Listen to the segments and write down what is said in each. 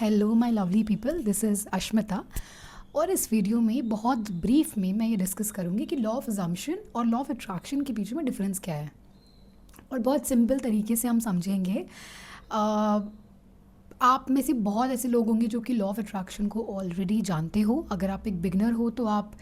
Hello my lovely people, this is Ashmita. और इस video में बहुत ब्रीफ में मैं ये डिस्कस करूँगी कि लॉ ऑफ अजम्पशन और लॉ ऑफ अट्रैक्शन के बीच में डिफरेंस क्या है। और बहुत सिंपल तरीके से हम समझेंगे। अ, आप में से बहुत ऐसे लोग होंगे जो कि लॉ ऑफ अट्रैक्शन को ऑलरेडी जानते हो। अगर आप एक बिगनर हो तो आप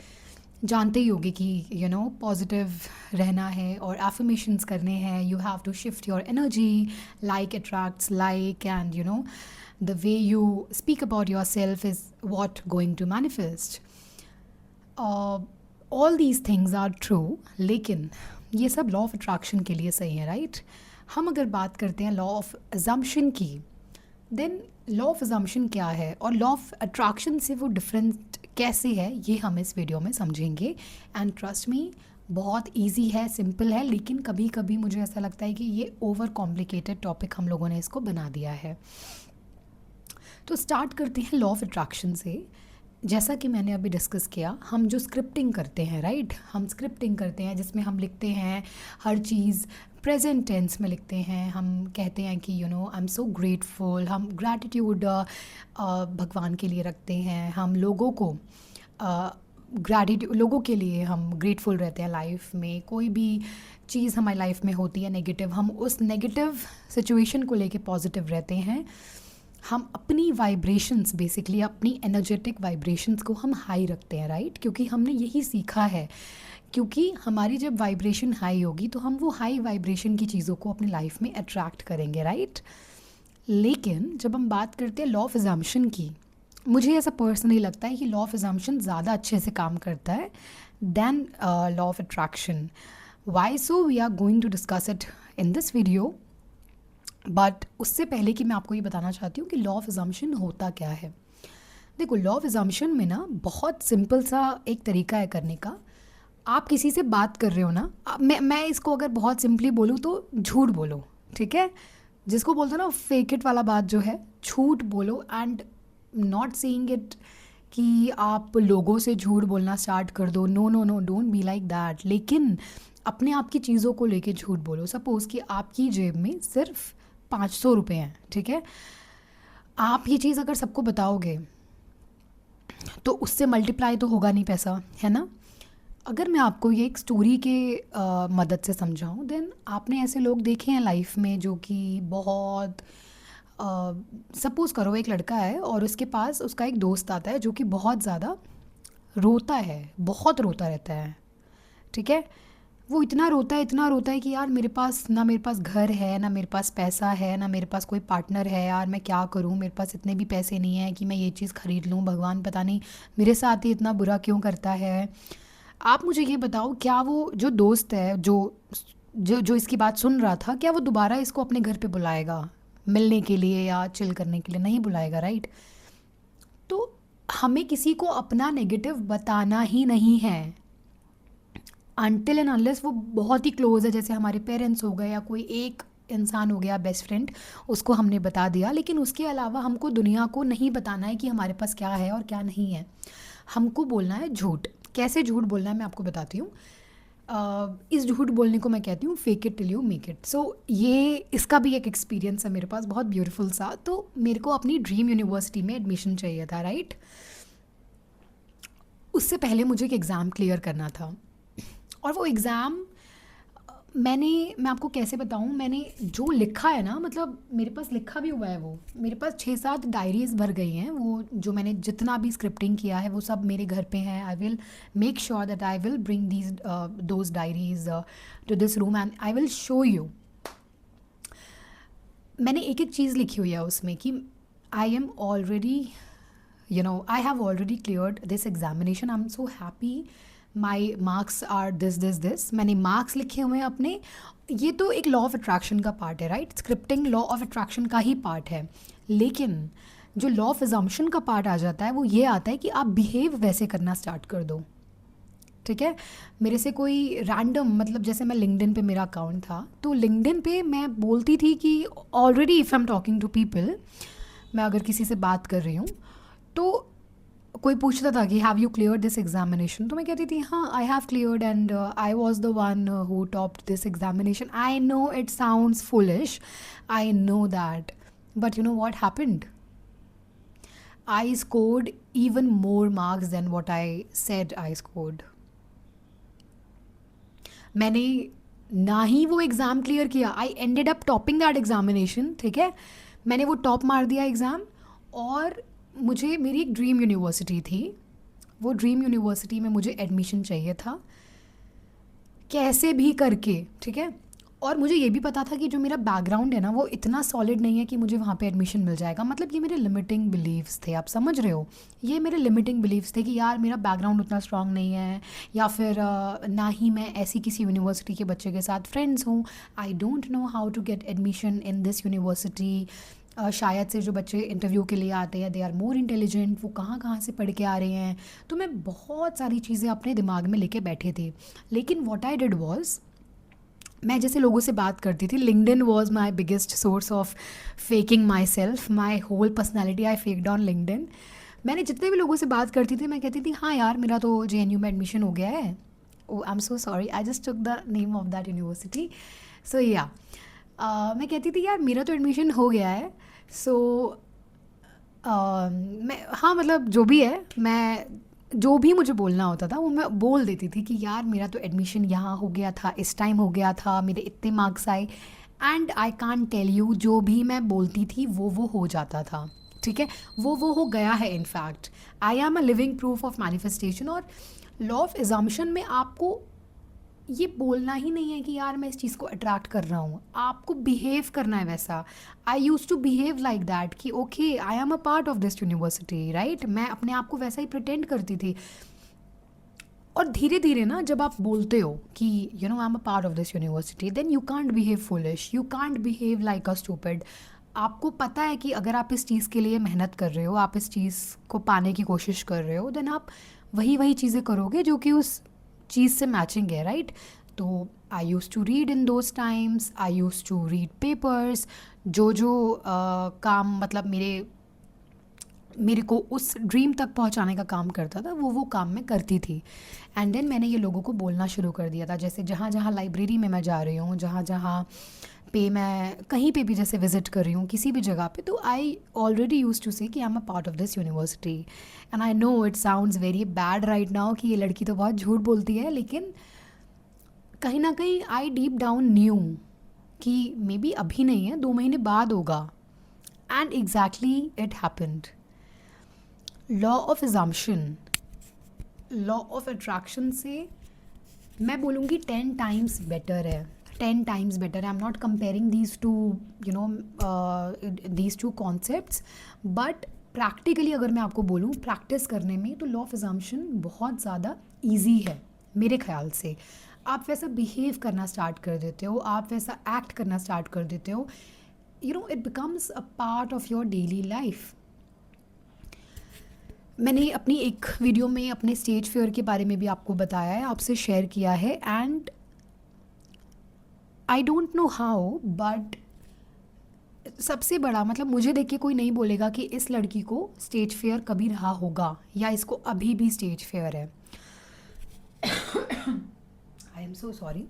जानते ही होगे कि पॉजिटिव रहना है और एफर्मेशंस करने हैं। You have to shift your energy, like attracts like, and the way you speak about yourself is what going to manifest. All these things are true, लेकिन ये सब लॉ ऑफ अट्रैक्शन के लिए सही है, राइट? हम अगर बात करते हैं लॉ ऑफ अजम्पशन की, देन लॉ ऑफ अजम्पशन क्या है और लॉ ऑफ अट्रैक्शन से वो डिफरेंट कैसे है, ये हम इस वीडियो में समझेंगे। एंड ट्रस्ट मी, बहुत इजी है, सिंपल है, लेकिन कभी कभी मुझे ऐसा लगता है कि ये ओवर कॉम्प्लिकेटेड टॉपिक हम लोगों ने इसको बना दिया है। तो स्टार्ट करते हैं लॉ ऑफ अट्रैक्शन से। जैसा कि मैंने अभी डिस्कस किया, हम जो स्क्रिप्टिंग करते हैं, राइट, हम स्क्रिप्टिंग करते हैं जिसमें हम लिखते हैं हर चीज़ प्रेजेंट टेंस में लिखते हैं। हम कहते हैं कि आई एम सो ग्रेटफुल, हम ग्रैटिट्यूड भगवान के लिए रखते हैं। हम लोगों को लोगों के लिए हम ग्रेटफुल रहते हैं। लाइफ में कोई भी चीज़ हमारी लाइफ में होती है नेगेटिव, हम उस नेगेटिव सिचुएशन को लेके पॉजिटिव रहते हैं। हम अपनी वाइब्रेशंस, बेसिकली अपनी एनर्जेटिक वाइब्रेशंस को हम हाई रखते हैं, राइट? क्योंकि हमने यही सीखा है, क्योंकि हमारी जब वाइब्रेशन हाई होगी तो हम वो हाई वाइब्रेशन की चीज़ों को अपनी लाइफ में अट्रैक्ट करेंगे, राइट? लेकिन जब हम बात करते हैं लॉ ऑफ अजम्पशन की, मुझे ऐसा पर्सनली लगता है कि लॉ ऑफ अजम्पशन ज़्यादा अच्छे से काम करता है than law of attraction. Why so? We are going to discuss it in this video. But उससे पहले कि मैं आपको ये बताना चाहती हूँ कि लॉ ऑफ अजम्पशन होता क्या है। देखो, लॉ ऑफ अजम्पशन में ना बहुत सिंपल सा एक तरीका है करने का। आप किसी से बात कर रहे हो ना, मैं इसको अगर बहुत सिंपली बोलूँ तो झूठ बोलो, ठीक है? जिसको बोलते हो ना फेक इट वाला बात जो है, झूठ बोलो। एंड नॉट सेइंग इट कि आप लोगों से झूठ बोलना स्टार्ट कर दो, no no no, don't be like that. लेकिन अपने आप की चीज़ों को लेके झूठ बोलो। सपोज़ कि आपकी जेब में सिर्फ 500 रुपये हैं, ठीक है? आप ये चीज़ अगर सबको बताओगे तो उससे मल्टीप्लाई तो होगा नहीं पैसा, है ना? अगर मैं आपको ये एक स्टोरी के मदद से समझाऊं, देन आपने ऐसे लोग देखे हैं लाइफ में जो कि बहुत, सपोज़ करो एक लड़का है और उसके पास उसका एक दोस्त आता है जो कि बहुत ज़्यादा रोता है, बहुत रोता रहता है, ठीक है? वो इतना रोता है कि यार मेरे पास घर है, ना मेरे पास पैसा है, ना मेरे पास कोई पार्टनर है। यार मैं क्या करूँ, मेरे पास इतने भी पैसे नहीं है कि मैं ये चीज़ ख़रीद लूँ। भगवान पता नहीं मेरे साथ ही इतना बुरा क्यों करता है। आप मुझे ये बताओ, क्या वो जो दोस्त है जो जो जो इसकी बात सुन रहा था, क्या वो दोबारा इसको अपने घर पे बुलाएगा मिलने के लिए या चिल करने के लिए? नहीं बुलाएगा, राइट? तो हमें किसी को अपना नेगेटिव बताना ही नहीं है अनटिल एंड अनलेस वो बहुत ही क्लोज है, जैसे हमारे पेरेंट्स हो गए या कोई एक इंसान हो गया बेस्ट फ्रेंड, उसको हमने बता दिया। लेकिन उसके अलावा हमको दुनिया को नहीं बताना है कि हमारे पास क्या है और क्या नहीं है। हमको बोलना है झूठ। कैसे झूठ बोलना है मैं आपको बताती हूँ। इस झूठ बोलने को मैं कहती हूँ fake it till you make it. So ये इसका भी एक एक्सपीरियंस है मेरे पास, बहुत ब्यूटीफुल सा। तो मेरे को अपनी ड्रीम यूनिवर्सिटी में एडमिशन चाहिए था, राइट? उससे पहले मुझे एक एग्ज़ाम क्लियर करना था और वो एग्ज़ाम मैं आपको कैसे बताऊँ, मैंने जो लिखा है ना, मतलब मेरे पास लिखा भी हुआ है वो, मेरे पास 6-7 डायरीज़ भर गई हैं। वो जो मैंने जितना भी स्क्रिप्टिंग किया है वो सब मेरे घर पे हैं। I will make sure that I will bring those diaries to this room and I will show you. मैंने एक एक चीज़ लिखी हुई है उसमें कि I am already, I have already cleared this examination, I am so happy, my marks are this. मैंने मार्क्स लिखे हुए हैं अपने। ये तो एक लॉ ऑफ अट्रैक्शन का पार्ट है, right? Scripting law of attraction का ही पार्ट है। लेकिन जो लॉ ऑफ अजम्पशन का पार्ट आ जाता है वो ये आता है कि आप बिहेव वैसे करना स्टार्ट कर दो, ठीक है? मेरे से कोई रैंडम, मतलब जैसे मैं लिंक्डइन पे मेरा अकाउंट था, तो लिंक्डइन पे मैं बोलती थी कि already if I am talking to people, मैं अगर किसी से बात कर रही हूँ तो कोई पूछता था कि have you cleared this examination, तो मैं कहती थी हाँ I have cleared and I was the one who topped this examination. I know it sounds foolish, I know that, but you know what happened? I scored even more marks than what I said I scored. मैंने ना ही वो exam clear किया, I ended up topping that examination, ठीक है, मैंने वो top मार दिया एग्ज़ाम। और मुझे मेरी एक ड्रीम यूनिवर्सिटी थी, वो ड्रीम यूनिवर्सिटी में मुझे एडमिशन चाहिए था कैसे भी करके, ठीक है। और मुझे ये भी पता था कि जो मेरा बैकग्राउंड है ना वो इतना सॉलिड नहीं है कि मुझे वहाँ पे एडमिशन मिल जाएगा। मतलब ये मेरे लिमिटिंग बिलीव्स थे, आप समझ रहे हो, ये मेरे लिमिटिंग बिलीव्स थे कि यार मेरा बैकग्राउंड उतना स्ट्रांग नहीं है, या फिर ना ही मैं ऐसी किसी यूनिवर्सिटी के बच्चे के साथ फ्रेंड्स हूँ। I don't know how to get admission in this university. शायद से जो बच्चे इंटरव्यू के लिए आते हैं दे आर मोर इंटेलिजेंट, वो कहाँ कहाँ से पढ़ के आ रहे हैं। तो मैं बहुत सारी चीज़ें अपने दिमाग में लेके बैठे थे। लेकिन व्हाट आई डिड वाज, मैं जैसे लोगों से बात करती थी, LinkedIn was my biggest source of faking myself, my whole personality I faked on LinkedIn. मैंने जितने भी लोगों से बात करती थी मैं कहती थी हाँ यार मेरा तो JNU में एडमिशन हो गया है। Oh I am so sorry, I just took the name of that university. So yeah मैं कहती थी यार मेरा तो एडमिशन हो गया है। सो मैं, हाँ मतलब जो भी है, मैं जो भी मुझे बोलना होता था वो मैं बोल देती थी कि यार मेरा तो एडमिशन यहाँ हो गया था, इस टाइम हो गया था, मेरे इतने मार्क्स आए। And I can't tell you, जो भी मैं बोलती थी वो हो जाता था, ठीक है, वो हो गया है। In fact I am a living proof of manifestation. और लॉ ऑफ एजम्पशन में आपको ये बोलना ही नहीं है कि यार मैं इस चीज़ को अट्रैक्ट कर रहा हूँ, आपको बिहेव करना है वैसा। I used to behave like that कि okay I am a part of this university, right, मैं अपने आप को वैसा ही प्रिटेंड करती थी। और धीरे धीरे ना जब आप बोलते हो कि you know I am a part of this university, then you can't behave foolish, you can't behave like a stupid. आपको पता है कि अगर आप इस चीज़ के लिए मेहनत कर रहे हो, आप इस चीज़ को पाने की कोशिश कर रहे हो, देन आप वही वही चीज़ें करोगे जो कि उस चीज़ से मैचिंग है, राइट। तो I used to read in those times, I used to read papers, जो काम मतलब मेरे को उस ड्रीम तक पहुंचाने का काम करता था वो काम मैं करती थी। एंड देन मैंने ये लोगों को बोलना शुरू कर दिया था, जैसे जहाँ जहाँ लाइब्रेरी में मैं जा रही हूँ, जहाँ जहाँ पे मैं कहीं पे भी जैसे विज़िट कर रही हूँ किसी भी जगह पे, तो आई ऑलरेडी यूज़ टू से कि I am a part of this university. And I no it sounds very bad right now कि ये लड़की तो बहुत झूठ बोलती है, लेकिन कहीं ना कहीं आई डीप डाउन न्यू कि मे बी अभी नहीं है, 2 महीने बाद होगा। And exactly it happened. Law of assumption, law of attraction से मैं बोलूँगी 10 टाइम्स बेटर है, 10 टाइम्स बेटर है। I am not comparing these two you know these two concepts, but practically अगर मैं आपको बोलूँ प्रैक्टिस करने में, तो लॉ ऑफ एजम्पशन बहुत ज़्यादा ईजी है मेरे ख्याल से। आप वैसा बिहेव करना स्टार्ट कर देते हो, आप वैसा एक्ट करना स्टार्ट कर देते हो, you know it becomes a part of your daily life. मैंने अपनी एक वीडियो में अपने स्टेज फेयर के बारे में भी आपको बताया है, आपसे शेयर किया है। And I don't know how, but सबसे बड़ा मतलब मुझे देख के कोई नहीं बोलेगा कि इस लड़की को स्टेज फेयर कभी रहा होगा या इसको अभी भी स्टेज फेयर है। आई एम सो सॉरी।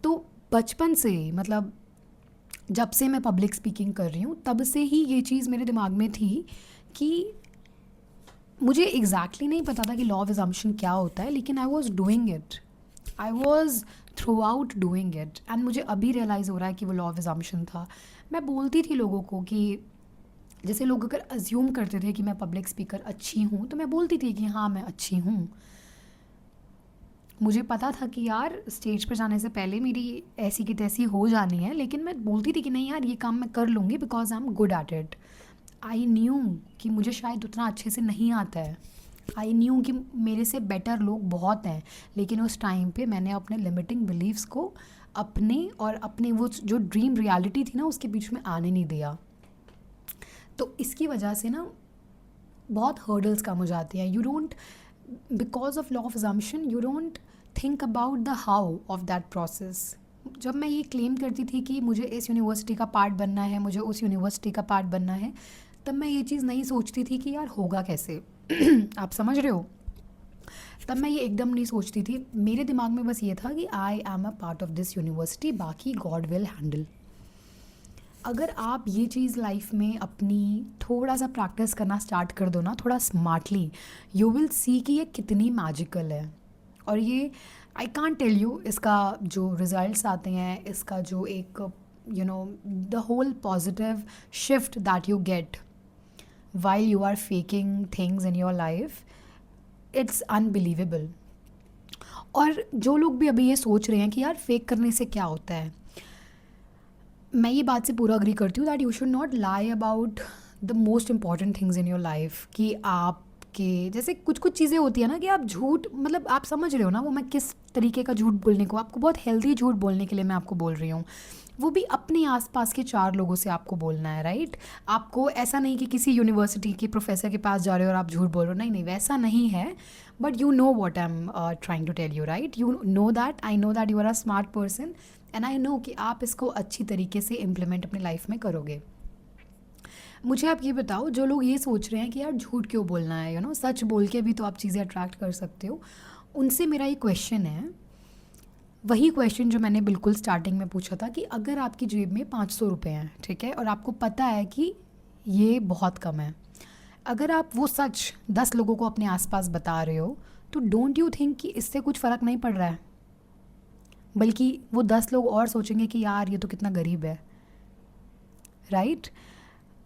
तो बचपन से मतलब जब से मैं पब्लिक स्पीकिंग कर रही हूँ तब से ही ये चीज़ मेरे दिमाग में थी कि मुझे एग्जैक्टली नहीं पता था कि लॉ ऑफ एजम्पशन क्या होता है, लेकिन I was doing it, I was through out doing it. And मुझे अभी रियलाइज़ हो रहा है कि वो लॉ ऑफ एजम्पशन था। मैं बोलती थी लोगों को कि जैसे लोग अगर अज्यूम करते थे कि मैं पब्लिक स्पीकर अच्छी हूँ, तो मैं बोलती थी कि हाँ मैं अच्छी हूँ। मुझे पता था कि यार स्टेज पर जाने से पहले मेरी ऐसी की तैसी हो जानी है, लेकिन मैं बोलती थी कि नहीं यार ये काम मैं कर लूँगी because I am good at it. I knew कि मुझे शायद उतना अच्छे से नहीं आता है, आई न्यू कि मेरे से बेटर लोग बहुत हैं, लेकिन उस टाइम पे मैंने अपने लिमिटिंग बिलीव्स को अपने और अपने वो जो ड्रीम रियलिटी थी ना उसके बीच में आने नहीं दिया। तो इसकी वजह से ना बहुत हर्डल्स कम हो जाती हैं। You don't, because of law of assumption you don't think about the how of that process. जब मैं ये क्लेम करती थी कि मुझे इस यूनिवर्सिटी का पार्ट बनना है, मुझे उस यूनिवर्सिटी का पार्ट बनना है, तब मैं ये चीज़ नहीं सोचती थी कि यार होगा कैसे। आप समझ रहे हो, तब मैं ये एकदम नहीं सोचती थी। मेरे दिमाग में बस ये था कि I am a part of this university, बाकी गॉड विल हैंडल। अगर आप ये चीज़ लाइफ में अपनी थोड़ा सा प्रैक्टिस करना स्टार्ट कर दो ना, थोड़ा स्मार्टली, यू विल सी कि ये कितनी मैजिकल है। और ये आई कांट टेल यू, इसका जो रिजल्ट्स आते हैं, इसका जो एक the whole positive shift that you get while you are faking things in your life, it's unbelievable। और जो लोग भी अभी ये सोच रहे हैं कि यार फेक करने से क्या होता है, मैं ये बात से पूरा अग्री करती हूँ that you should not lie about the most important things in your life. कि आपके जैसे कुछ कुछ चीज़ें होती है ना कि आप झूठ, मतलब आप समझ रहे हो ना वो मैं किस तरीके का झूठ बोलने को, आपको बहुत हेल्दी झूठ बोलने के लिए मैं आपको बोल रही हूँ। वो भी अपने आसपास के 4 लोगों से आपको बोलना है, राइट। आपको ऐसा नहीं कि किसी यूनिवर्सिटी के प्रोफेसर के पास जा रहे हो और आप झूठ बोल रहे हो, नहीं नहीं वैसा नहीं है। But you know what I am trying to tell you, right. You know that, I know that you are a smart person and I know कि आप इसको अच्छी तरीके से इम्प्लीमेंट अपनी लाइफ में करोगे। मुझे आप ये बताओ, जो लोग ये सोच रहे हैं कि यार झूठ क्यों बोलना है, सच बोल के भी तो आप चीज़ें अट्रैक्ट कर सकते हो, उनसे मेरा ये क्वेश्चन है, वही क्वेश्चन जो मैंने बिल्कुल स्टार्टिंग में पूछा था कि अगर आपकी जेब में 500 रुपये हैं, ठीक है, और आपको पता है कि ये बहुत कम है, अगर आप वो सच 10 लोगों को अपने आसपास बता रहे हो, तो डोंट यू थिंक कि इससे कुछ फ़र्क नहीं पड़ रहा है, बल्कि वो 10 लोग और सोचेंगे कि यार ये तो कितना गरीब है, राइट।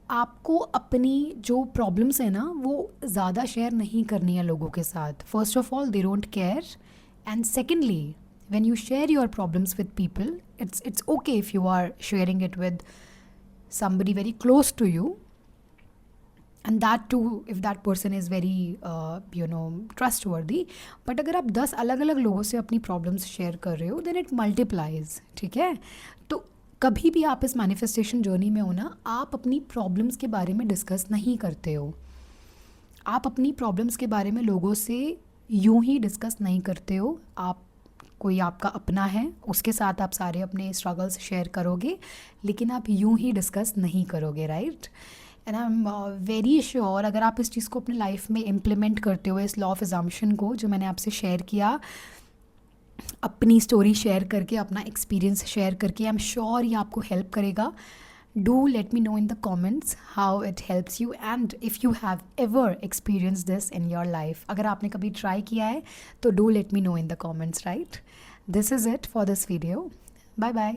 आपको अपनी जो प्रॉब्लम्स है ना वो ज़्यादा शेयर नहीं करनी है लोगों के साथ। First of all they don't care, and secondly when you share your problems with people, it's okay if you are sharing it with somebody very close to you, and that too if that person is very trustworthy। but अगर आप 10 अलग अलग लोगों से अपनी problems share कर रहे हो, then it multiplies, ठीक है। तो कभी भी आप इस मैनिफेस्टेशन जर्नी में हो ना, आप अपनी प्रॉब्लम्स के बारे में डिस्कस नहीं करते हो, आप अपनी प्रॉब्लम्स के बारे में लोगों से यूं ही डिस्कस नहीं करते हो। आप कोई आपका अपना है, उसके साथ आप सारे अपने स्ट्रगल्स शेयर करोगे, लेकिन आप यूं ही डिस्कस नहीं करोगे, right. And I am very sure अगर आप इस चीज़ को अपने लाइफ में इम्प्लीमेंट करते हो, इस लॉ ऑफ अजम्पशन को जो मैंने आपसे शेयर किया, अपनी स्टोरी शेयर करके, अपना एक्सपीरियंस शेयर करके, आई एम श्योर ये आपको हेल्प करेगा। Do let me know in the comments how it helps you and if you have ever experienced this in your life। अगर आपने कभी ट्राई किया है तो do let me know in the comments, right? This is it for this video. Bye bye.